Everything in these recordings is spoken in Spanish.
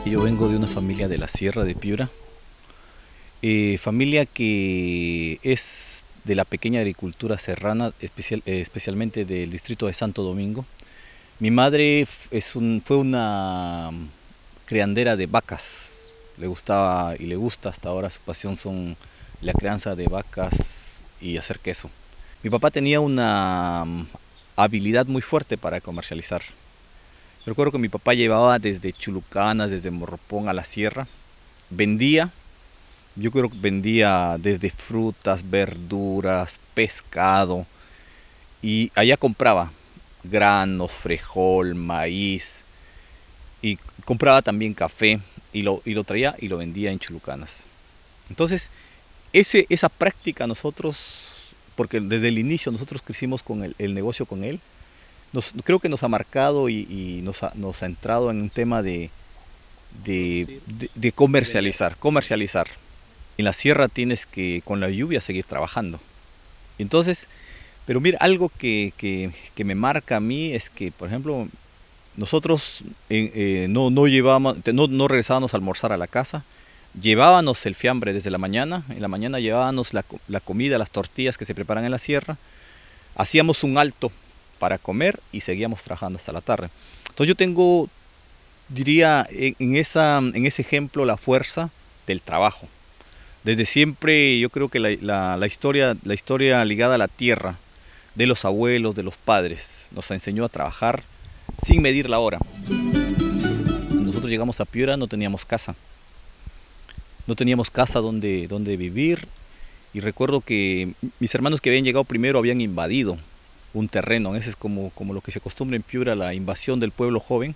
Yo vengo de una familia de la Sierra de Piura, familia que es de la pequeña agricultura serrana, especialmente del distrito de Santo Domingo. Mi madre fue una criandera de vacas, le gustaba y le gusta hasta ahora, su pasión son la crianza de vacas y hacer queso. Mi papá tenía una habilidad muy fuerte para comercializar. Recuerdo que mi papá llevaba desde Chulucanas, desde Morropón a la sierra, vendía, yo creo que vendía desde frutas, verduras, pescado, y allá compraba granos, frijol, maíz, y compraba también café, y lo traía y lo vendía en Chulucanas. Entonces, esa práctica nosotros, porque desde el inicio nosotros crecimos con el negocio con él, creo que nos ha marcado y nos ha entrado en un tema de comercializar. En la sierra tienes que con la lluvia seguir trabajando. Entonces, pero mira, algo que me marca a mí es que, por ejemplo, nosotros no regresábamos a almorzar a la casa, llevábamos el fiambre desde la mañana, en la mañana llevábamos la comida, las tortillas que se preparan en la sierra, hacíamos un alto para comer y seguíamos trabajando hasta la tarde. Entonces yo tengo, diría, en ese ejemplo la fuerza del trabajo. Desde siempre yo creo que la historia ligada a la tierra de los abuelos, de los padres, nos enseñó a trabajar sin medir la hora. Cuando nosotros llegamos a Piura no teníamos casa. No teníamos casa donde vivir. Y recuerdo que mis hermanos que habían llegado primero habían invadido un terreno. Ese es como lo que se acostumbra en Piura, la invasión del pueblo joven.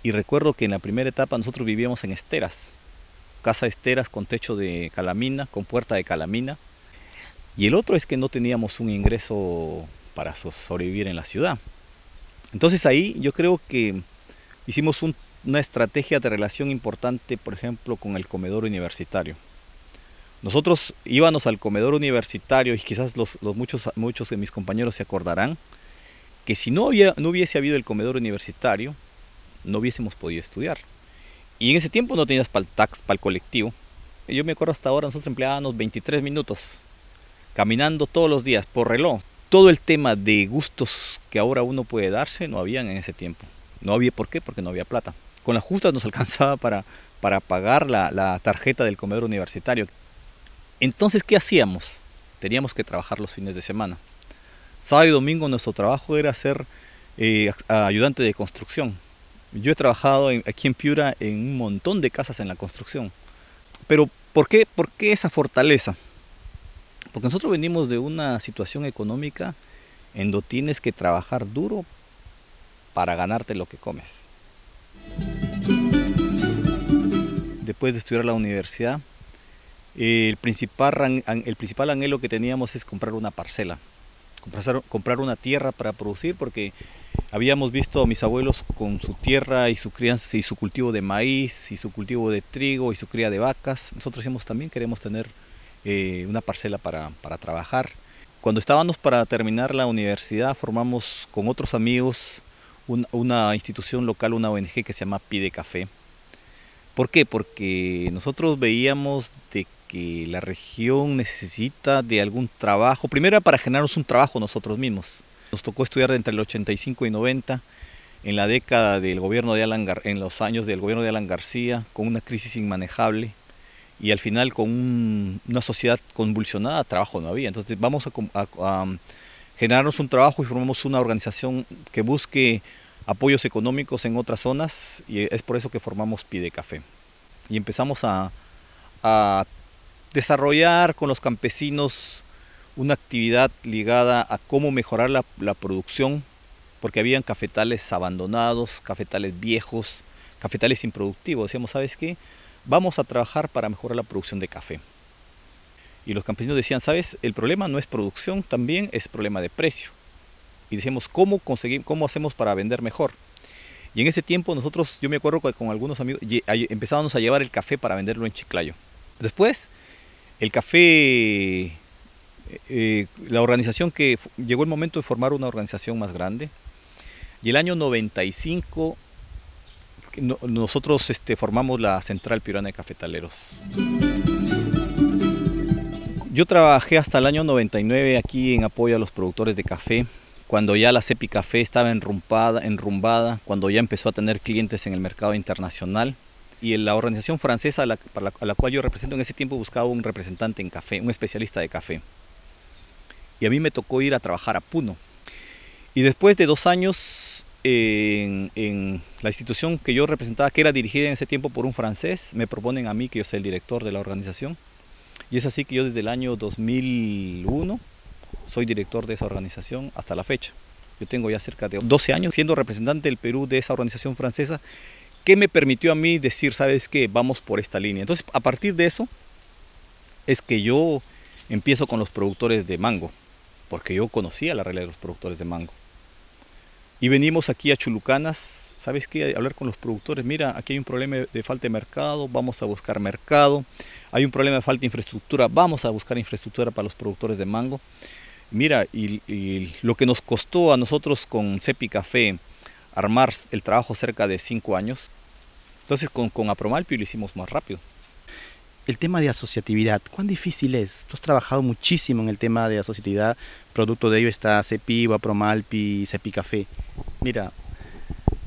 Y recuerdo que en la primera etapa nosotros vivíamos en esteras. Casa de esteras con techo de calamina, con puerta de calamina. Y el otro es que no teníamos un ingreso para sobrevivir en la ciudad. Entonces ahí yo creo que hicimos una estrategia de relación importante, por ejemplo, con el comedor universitario. Nosotros íbamos al comedor universitario y quizás muchos de mis compañeros se acordarán que si no hubiese habido el comedor universitario, no hubiésemos podido estudiar. Y en ese tiempo no tenías para el tax, para el colectivo. Yo me acuerdo hasta ahora, nosotros empleábamos 23 minutos caminando todos los días por reloj. Todo el tema de gustos que ahora uno puede darse no habían en ese tiempo. No había, ¿por qué? Porque no había plata. Con las justas nos alcanzaba para pagar la tarjeta del comedor universitario. Entonces, ¿qué hacíamos? Teníamos que trabajar los fines de semana. Sábado y domingo nuestro trabajo era ser ayudante de construcción. Yo he trabajado aquí en Piura en un montón de casas en la construcción. Pero ¿por qué esa fortaleza? Porque nosotros venimos de una situación económica en donde tienes que trabajar duro para ganarte lo que comes. Después de estudiar la universidad, el principal anhelo que teníamos es comprar una parcela, comprar una tierra para producir, porque habíamos visto a mis abuelos con su tierra y su crianza y su cultivo de maíz y su cultivo de trigo y su cría de vacas. Nosotros también queremos tener una parcela para trabajar. Cuando estábamos para terminar la universidad, formamos con otros amigos una institución local, una ONG que se llama Pide Café. ¿Por qué? Porque nosotros veíamos de que la región necesita de algún trabajo. Primero era para generarnos un trabajo nosotros mismos. Nos tocó estudiar entre el 85 y 90, en la década del gobierno de en los años del gobierno de Alan García, con una crisis inmanejable. Y al final con una sociedad convulsionada, trabajo no había. Entonces vamos a generarnos un trabajo y formamos una organización que busque apoyos económicos en otras zonas, y es por eso que formamos Pide Café. Y empezamos a desarrollar con los campesinos una actividad ligada a cómo mejorar la producción, porque habían cafetales abandonados, cafetales viejos, cafetales improductivos. Decíamos, ¿sabes qué? Vamos a trabajar para mejorar la producción de café. Y los campesinos decían, ¿sabes? El problema no es producción, también es problema de precio. Y decíamos, ¿cómo hacemos para vender mejor? Y en ese tiempo nosotros, yo me acuerdo que con algunos amigos empezábamos a llevar el café para venderlo en Chiclayo. Después, el café, la organización llegó el momento de formar una organización más grande. Y el año 95 Nosotros formamos la Central Piurana de Cafetaleros. Yo trabajé hasta el año 99 aquí en apoyo a los productores de café, cuando ya la CEPI Café estaba enrumbada, cuando ya empezó a tener clientes en el mercado internacional. Y en la organización francesa a la cual yo represento en ese tiempo buscaba un representante en café, un especialista de café. Y a mí me tocó ir a trabajar a Puno. Y después de 2 años en la institución que yo representaba, que era dirigida en ese tiempo por un francés, me proponen a mí que yo sea el director de la organización. Y es así que yo desde el año 2001 soy director de esa organización hasta la fecha. Yo tengo ya cerca de 12 años siendo representante del Perú de esa organización francesa, que me permitió a mí decir, ¿sabes qué? Vamos por esta línea. Entonces, a partir de eso, es que yo empiezo con los productores de mango, porque yo conocía la realidad de los productores de mango. Y venimos aquí a Chulucanas, ¿sabes qué? A hablar con los productores. Mira, aquí hay un problema de falta de mercado, vamos a buscar mercado. Hay un problema de falta de infraestructura, vamos a buscar infraestructura para los productores de mango. Mira, y lo que nos costó a nosotros con CEPI Café armar el trabajo cerca de 5 años, entonces con Apromalpio lo hicimos más rápido. El tema de asociatividad, ¿cuán difícil es? Tú has trabajado muchísimo en el tema de asociatividad, producto de ello está CEPI, Apromalpi, CEPI Café. Mira,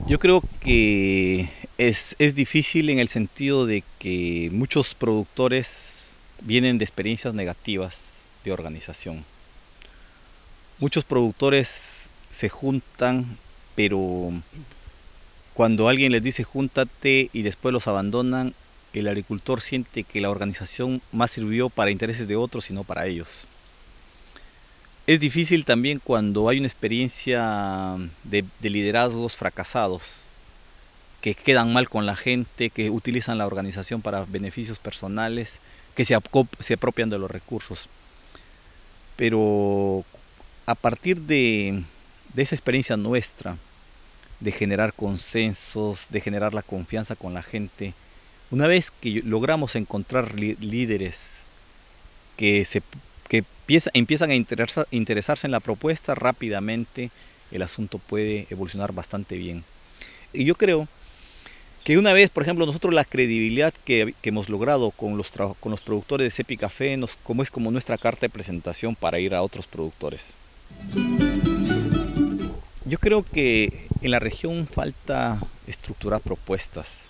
yo creo que es difícil en el sentido de que muchos productores vienen de experiencias negativas de organización. Muchos productores se juntan, pero cuando alguien les dice júntate y después los abandonan, el agricultor siente que la organización más sirvió para intereses de otros y no para ellos. Es difícil también cuando hay una experiencia de liderazgos fracasados, que quedan mal con la gente, que utilizan la organización para beneficios personales, que se apropian de los recursos. Pero a partir de esa experiencia nuestra, de generar consensos, de generar la confianza con la gente, una vez que logramos encontrar líderes que empiezan a interesarse en la propuesta, rápidamente el asunto puede evolucionar bastante bien. Y yo creo que una vez, por ejemplo, nosotros la credibilidad que hemos logrado con los productores de CEPI Café es como nuestra carta de presentación para ir a otros productores. Yo creo que en la región falta estructurar propuestas.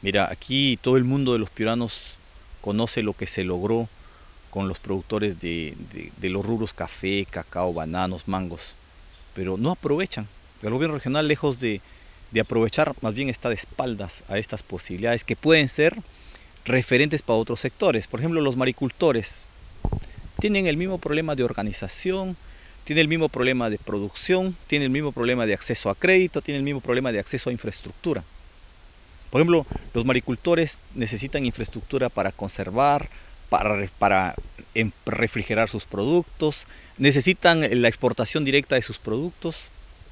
Mira, aquí todo el mundo de los piuranos conoce lo que se logró con los productores de los rubros café, cacao, bananos, mangos, pero no aprovechan. El gobierno regional, lejos de aprovechar, más bien está de espaldas a estas posibilidades que pueden ser referentes para otros sectores. Por ejemplo, los maricultores tienen el mismo problema de organización, tienen el mismo problema de producción, tienen el mismo problema de acceso a crédito, tienen el mismo problema de acceso a infraestructura. Por ejemplo, los maricultores necesitan infraestructura para conservar, para refrigerar sus productos, necesitan la exportación directa de sus productos,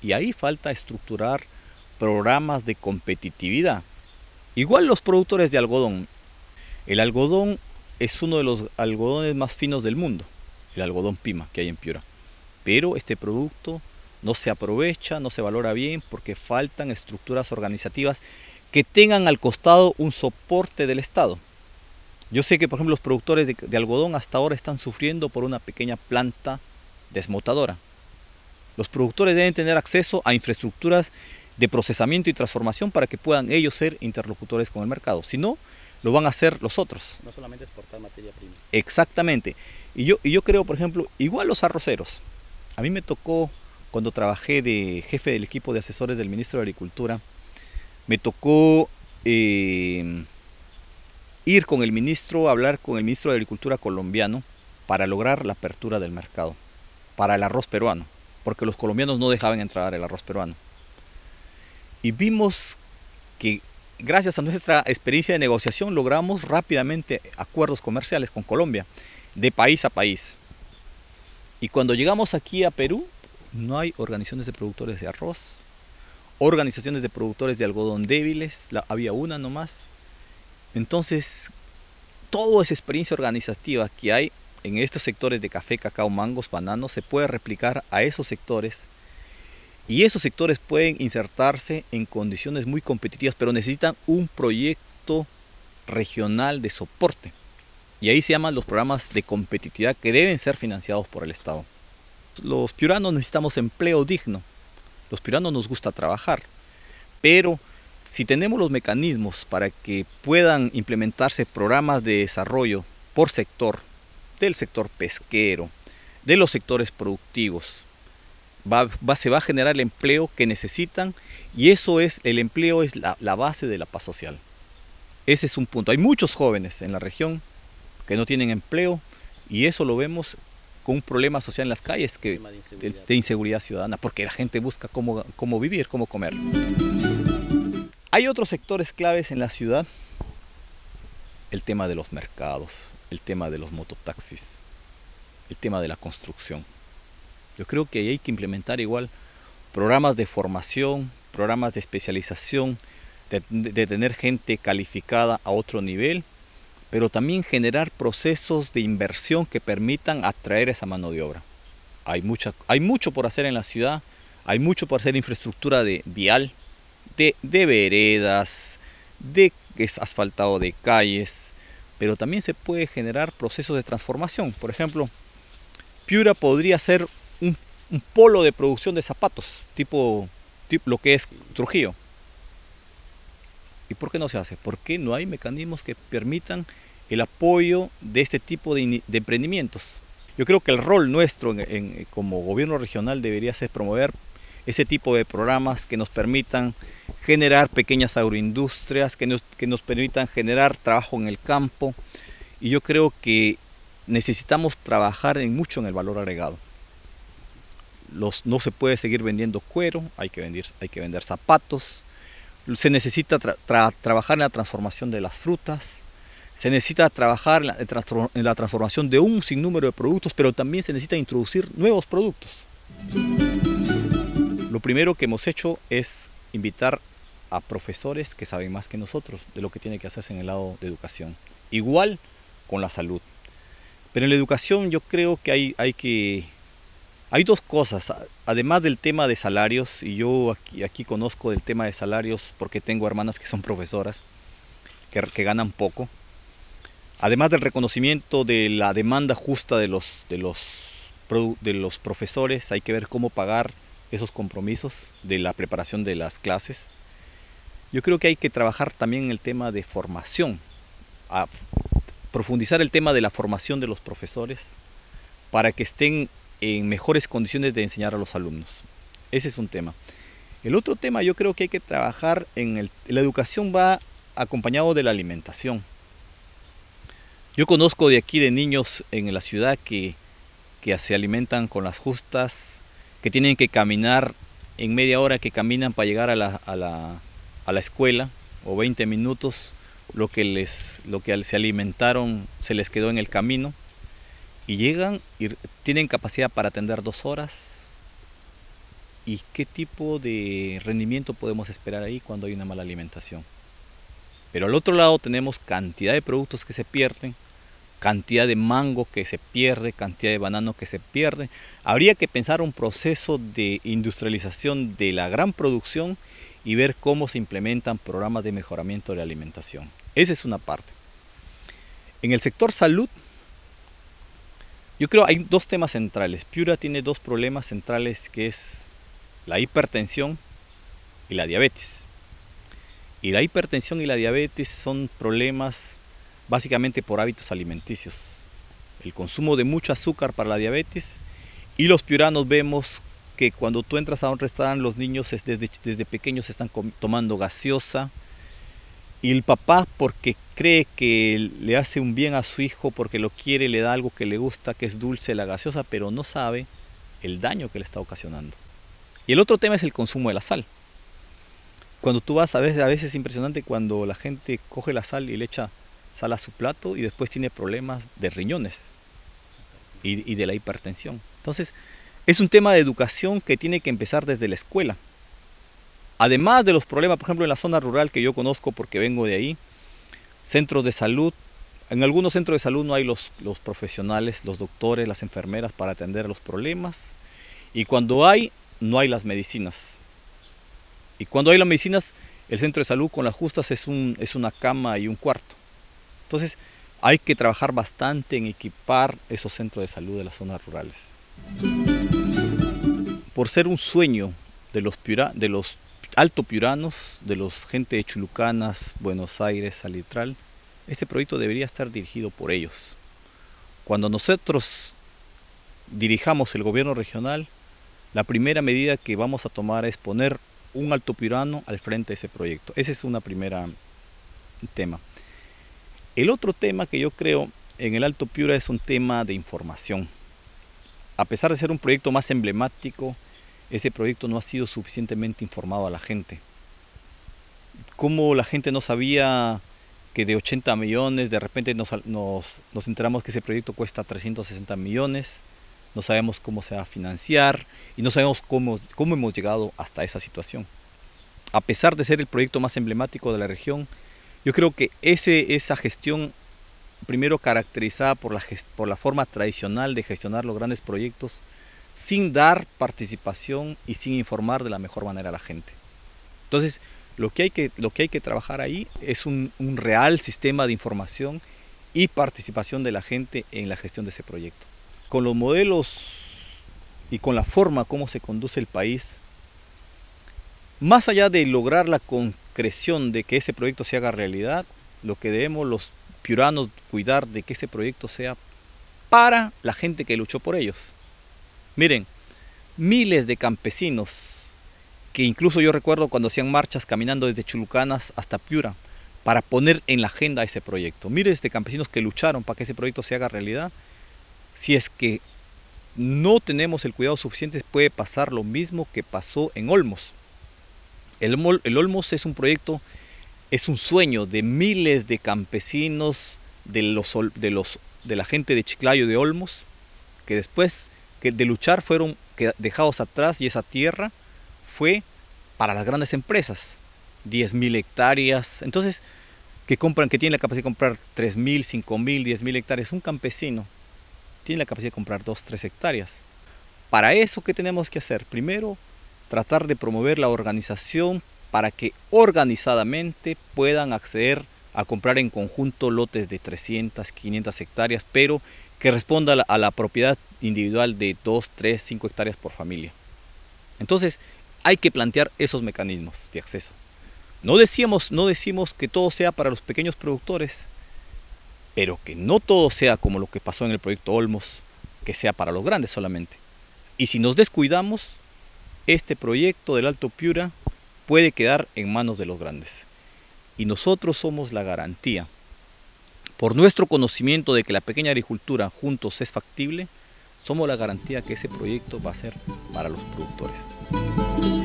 y ahí falta estructurar programas de competitividad. Igual los productores de algodón. El algodón es uno de los algodones más finos del mundo, el algodón Pima que hay en Piura. Pero este producto no se aprovecha, no se valora bien porque faltan estructuras organizativas que tengan al costado un soporte del Estado. Yo sé que, por ejemplo, los productores de algodón hasta ahora están sufriendo por una pequeña planta desmotadora. Los productores deben tener acceso a infraestructuras de procesamiento y transformación para que puedan ellos ser interlocutores con el mercado. Si no, lo van a hacer los otros. No solamente exportar materia prima. Exactamente. Y yo creo, por ejemplo, igual los arroceros. A mí me tocó, cuando trabajé de jefe del equipo de asesores del ministro de Agricultura, me tocó ir con el ministro, hablar con el ministro de Agricultura colombiano para lograr la apertura del mercado, para el arroz peruano, porque los colombianos no dejaban entrar el arroz peruano. Y vimos que gracias a nuestra experiencia de negociación logramos rápidamente acuerdos comerciales con Colombia, de país a país. Y cuando llegamos aquí a Perú, no hay organizaciones de productores de arroz, organizaciones de productores de algodón débiles, había una nomás. Entonces, toda esa experiencia organizativa que hay en estos sectores de café, cacao, mangos, bananos, se puede replicar a esos sectores Y esos sectores pueden insertarse en condiciones muy competitivas, pero necesitan un proyecto regional de soporte. Y ahí se llaman los programas de competitividad que deben ser financiados por el Estado. Los piuranos necesitamos empleo digno. Los piuranos nos gusta trabajar, pero si tenemos los mecanismos para que puedan implementarse programas de desarrollo por sector, del sector pesquero, de los sectores productivos, se va a generar el empleo que necesitan, y el empleo es la base de la paz social. Ese es un punto. Hay muchos jóvenes en la región que no tienen empleo, y eso lo vemos con un problema social en las calles de inseguridad ciudadana, porque la gente busca cómo vivir, cómo comer. Hay otros sectores claves en la ciudad: el tema de los mercados, el tema de los mototaxis, el tema de la construcción. Yo creo que hay que implementar igual programas de formación, programas de especialización, de tener gente calificada a otro nivel, pero también generar procesos de inversión que permitan atraer esa mano de obra. Hay mucho por hacer en la ciudad, hay mucho por hacer en infraestructura vial, de veredas, de asfaltado de calles, pero también se puede generar procesos de transformación. Por ejemplo, Piura podría ser un polo de producción de zapatos, tipo lo que es Trujillo. ¿Y por qué no se hace? Porque no hay mecanismos que permitan el apoyo de este tipo de emprendimientos. Yo creo que el rol nuestro como gobierno regional debería ser promover ese tipo de programas que nos permitan generar pequeñas agroindustrias, que nos permitan generar trabajo en el campo. Y yo creo que necesitamos trabajar mucho en el valor agregado. No se puede seguir vendiendo cuero, hay que vender zapatos. Se necesita trabajar en la transformación de las frutas, se necesita trabajar en la transformación de un sinnúmero de productos, pero también se necesita introducir nuevos productos. Lo primero que hemos hecho es invitar a profesores que saben más que nosotros de lo que tiene que hacerse en el lado de educación. Igual con la salud. Pero en la educación yo creo que hay dos cosas, además del tema de salarios, y yo aquí conozco del tema de salarios porque tengo hermanas que son profesoras, que ganan poco. Además del reconocimiento de la demanda justa de los profesores, hay que ver cómo pagar esos compromisos de la preparación de las clases. Yo creo que hay que trabajar también en el tema de formación, a profundizar el tema de la formación de los profesores para que estén en mejores condiciones de enseñar a los alumnos. Ese es un tema. El otro tema, yo creo que hay que trabajar la educación va acompañado de la alimentación. Yo conozco de aquí de niños en la ciudad que se alimentan con las justas, que tienen que caminar en media hora que caminan para llegar a la escuela, o 20 minutos, lo que se alimentaron se les quedó en el camino, y llegan y tienen capacidad para atender 2 horas. ¿Y qué tipo de rendimiento podemos esperar ahí cuando hay una mala alimentación? Pero al otro lado tenemos cantidad de productos que se pierden, cantidad de mango que se pierde, cantidad de banano que se pierde. Habría que pensar un proceso de industrialización de la gran producción y ver cómo se implementan programas de mejoramiento de la alimentación. Esa es una parte. En el sector salud, yo creo que hay 2 temas centrales. Piura tiene 2 problemas centrales, que es la hipertensión y la diabetes. Y la hipertensión y la diabetes son problemas básicamente por hábitos alimenticios. El consumo de mucho azúcar para la diabetes, y los piuranos vemos que cuando tú entras a un restaurante, los niños desde pequeños están tomando gaseosa, y el papá, porque cree que le hace un bien a su hijo, porque lo quiere, le da algo que le gusta, que es dulce, la gaseosa, pero no sabe el daño que le está ocasionando. Y el otro tema es el consumo de la sal. Cuando tú vas, a veces es impresionante cuando la gente coge la sal y le echa sal a su plato y después tiene problemas de riñones y de la hipertensión. Entonces, es un tema de educación que tiene que empezar desde la escuela. Además de los problemas, por ejemplo, en la zona rural que yo conozco porque vengo de ahí, centros de salud. En algunos centros de salud no hay los profesionales, los doctores, las enfermeras para atender los problemas. Y cuando hay, no hay las medicinas. Y cuando hay las medicinas, el centro de salud con las justas es una cama y un cuarto. Entonces hay que trabajar bastante en equipar esos centros de salud de las zonas rurales. Por ser un sueño de los alto piuranos, de los gente de Chulucanas, Buenos Aires, Salitral, este proyecto debería estar dirigido por ellos. Cuando nosotros dirijamos el gobierno regional, la primera medida que vamos a tomar es poner un alto piurano al frente de ese proyecto. Ese es un primer tema. El otro tema que yo creo en el Alto Piura es un tema de información. A pesar de ser un proyecto más emblemático, ese proyecto no ha sido suficientemente informado a la gente. Como la gente no sabía que de 80 millones, de repente nos enteramos que ese proyecto cuesta 360 millones, no sabemos cómo se va a financiar y no sabemos cómo hemos llegado hasta esa situación. A pesar de ser el proyecto más emblemático de la región, yo creo que esa gestión, primero caracterizada por la forma tradicional de gestionar los grandes proyectos, sin dar participación y sin informar de la mejor manera a la gente. Entonces, lo que hay que trabajar ahí es un real sistema de información y participación de la gente en la gestión de ese proyecto. Con los modelos y con la forma como se conduce el país, más allá de lograr la concreción de que ese proyecto se haga realidad, lo que debemos los piuranos cuidar de que ese proyecto sea para la gente que luchó por ellos. Miren, miles de campesinos, que incluso yo recuerdo cuando hacían marchas caminando desde Chulucanas hasta Piura, para poner en la agenda ese proyecto. Miles de campesinos que lucharon para que ese proyecto se haga realidad. Si es que no tenemos el cuidado suficiente, puede pasar lo mismo que pasó en Olmos. El Olmos es un proyecto, es un sueño de miles de campesinos, de la gente de Chiclayo de Olmos, que después de luchar fueron dejados atrás, y esa tierra fue para las grandes empresas, 10.000 hectáreas. Entonces, que tienen la capacidad de comprar 3.000, 5.000, 10.000 hectáreas. Un campesino tiene la capacidad de comprar 2, 3 hectáreas. Para eso, ¿qué tenemos que hacer? Primero, tratar de promover la organización para que organizadamente puedan acceder a comprar en conjunto lotes de 300, 500 hectáreas, pero que responda a la propiedad individual de 2, 3, 5 hectáreas por familia. Entonces, hay que plantear esos mecanismos de acceso. No decimos que todo sea para los pequeños productores, pero que no todo sea como lo que pasó en el proyecto Olmos, que sea para los grandes solamente. Y si nos descuidamos, este proyecto del Alto Piura puede quedar en manos de los grandes. Y nosotros somos la garantía, por nuestro conocimiento de que la pequeña agricultura juntos es factible, somos la garantía que ese proyecto va a ser para los productores.